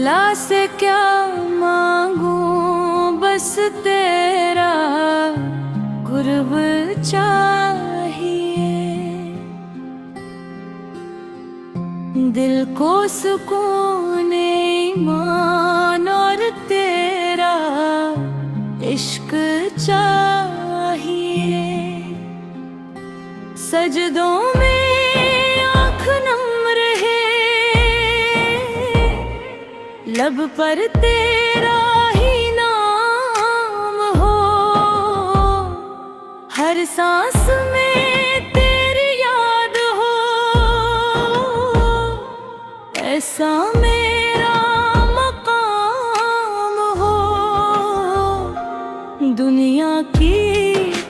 मौला से क्या मांगू, बस तेरा कुर्ब चाहिए। दिल को सुकून ईमान और तेरा इश्क चाहिए। सजदों में आँख नम रहे, लब पर तेरा ही नाम हो। हर सांस में तेरी याद हो, ऐसा मेरा मकाम हो। दुनिया की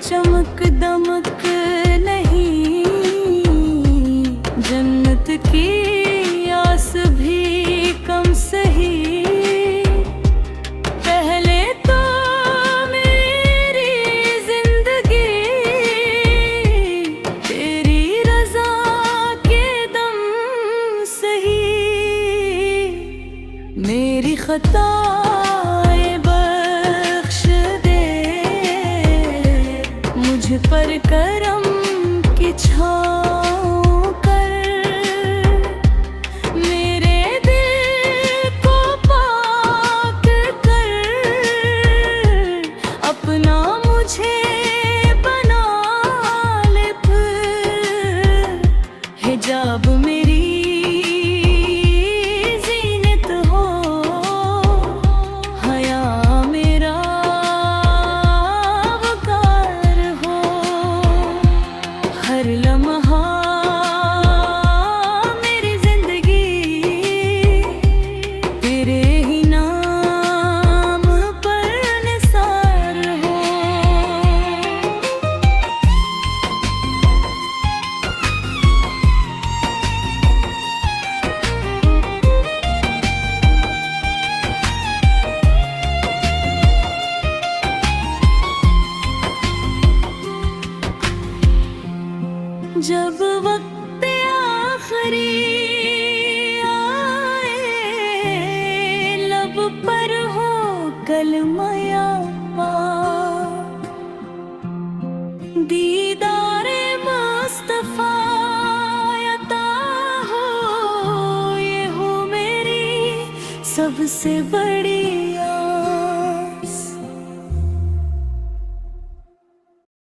चमक दमक नहीं, जन्नत की आस भी कम सही। पहले तो मेरी जिंदगी तेरी रजा के दम सही। मेरी खताएं बख्श दे, मुझ पर करम की छाँव कर। मेरे दिल को पाक कर, अपना मुझे बना ले फिर। हिजाब मेरी ज़ीनत हो, हया मेरा वकार हो। हर लम्हा मेरी जिंदगी तेरे ही नाम पर निसार हो। जब वक्त आखिरी आए, लब पर हो कलमा पाक। दीदारे मुस्तफा अता हो, ये हो मेरी सबसे बड़ी